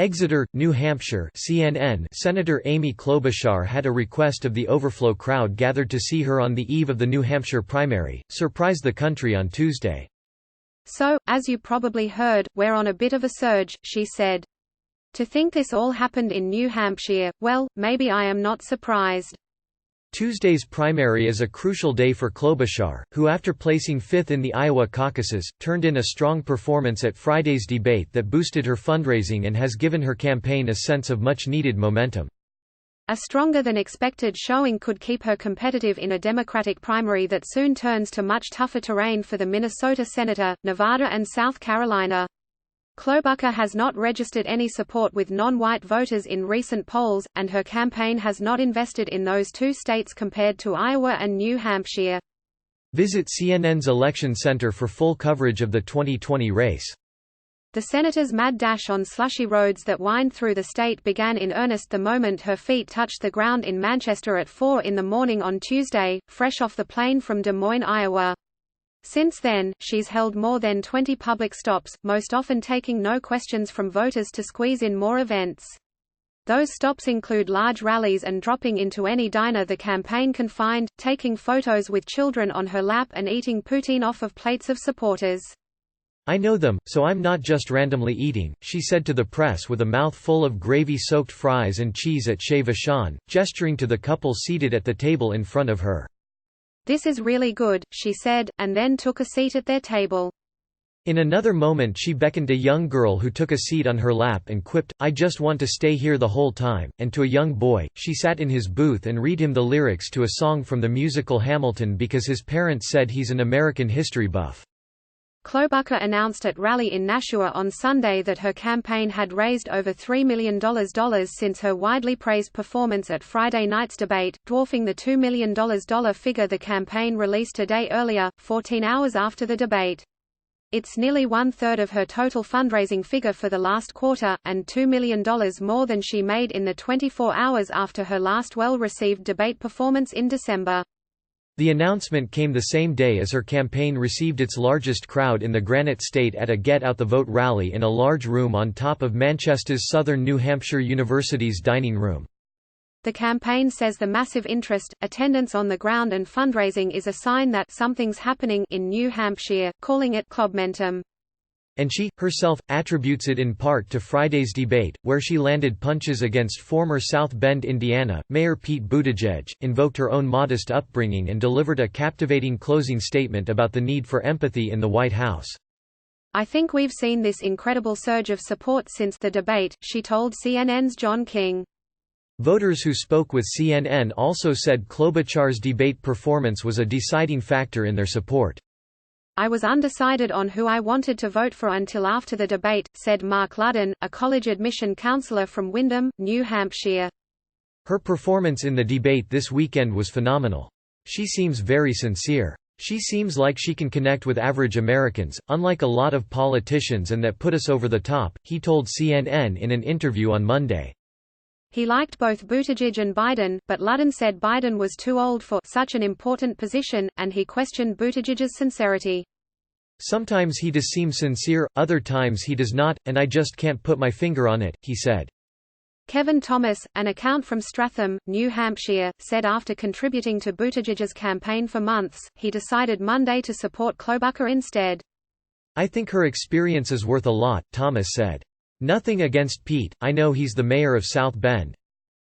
Exeter, New Hampshire CNN Senator Amy Klobuchar had a request of the overflow crowd gathered to see her on the eve of the New Hampshire primary, surprised the country on Tuesday. "So, as you probably heard, we're on a bit of a surge," she said. "To think this all happened in New Hampshire, well, maybe I am not surprised." Tuesday's primary is a crucial day for Klobuchar, who after placing fifth in the Iowa caucuses, turned in a strong performance at Friday's debate that boosted her fundraising and has given her campaign a sense of much-needed momentum. A stronger-than-expected showing could keep her competitive in a Democratic primary that soon turns to much tougher terrain for the Minnesota Senator, Nevada and South Carolina. Klobuchar has not registered any support with non-white voters in recent polls, and her campaign has not invested in those two states compared to Iowa and New Hampshire. Visit CNN's Election Center for full coverage of the 2020 race. The senator's mad dash on slushy roads that wind through the state began in earnest the moment her feet touched the ground in Manchester at 4 in the morning on Tuesday, fresh off the plane from Des Moines, Iowa. Since then, she's held more than 20 public stops, most often taking no questions from voters to squeeze in more events. Those stops include large rallies and dropping into any diner the campaign can find, taking photos with children on her lap and eating poutine off of plates of supporters. "I know them, so I'm not just randomly eating," she said to the press with a mouth full of gravy-soaked fries and cheese at Chez Vachon, gesturing to the couple seated at the table in front of her. "This is really good," she said, and then took a seat at their table. In another moment she beckoned a young girl who took a seat on her lap and quipped, "I just want to stay here the whole time," and to a young boy, she sat in his booth and read him the lyrics to a song from the musical Hamilton because his parents said he's an American history buff. Klobuchar announced at rally in Nashua on Sunday that her campaign had raised over $3 million since her widely praised performance at Friday night's debate, dwarfing the $2 million figure the campaign released a day earlier, 14 hours after the debate. It's nearly one-third of her total fundraising figure for the last quarter, and $2 million more than she made in the 24 hours after her last well-received debate performance in December. The announcement came the same day as her campaign received its largest crowd in the Granite State at a Get Out the Vote rally in a large room on top of Manchester's Southern New Hampshire University's dining room. The campaign says the massive interest, attendance on the ground and fundraising is a sign that something's happening in New Hampshire, calling it Klobmentum. And she, herself, attributes it in part to Friday's debate, where she landed punches against former South Bend, Indiana, Mayor Pete Buttigieg, invoked her own modest upbringing and delivered a captivating closing statement about the need for empathy in the White House. "I think we've seen this incredible surge of support since the debate," she told CNN's John King. Voters who spoke with CNN also said Klobuchar's debate performance was a deciding factor in their support. "I was undecided on who I wanted to vote for until after the debate," said Mark Ludden, a college admission counselor from Windham, New Hampshire. Her performance in the debate this weekend was phenomenal. "She seems very sincere. She seems like she can connect with average Americans, unlike a lot of politicians, and that put us over the top," he told CNN in an interview on Monday. He liked both Buttigieg and Biden, but Ludden said Biden was too old for such an important position, and he questioned Buttigieg's sincerity. "Sometimes he does seem sincere, other times he does not, and I just can't put my finger on it," he said. Kevin Thomas, an account from Stratham, New Hampshire, said after contributing to Buttigieg's campaign for months, he decided Monday to support Klobuchar instead. "I think her experience is worth a lot," Thomas said. "Nothing against Pete, I know he's the mayor of South Bend.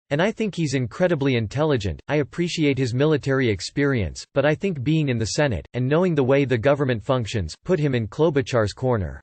And I think he's incredibly intelligent, I appreciate his military experience, but I think being in the Senate, and knowing the way the government functions, put him in Klobuchar's corner."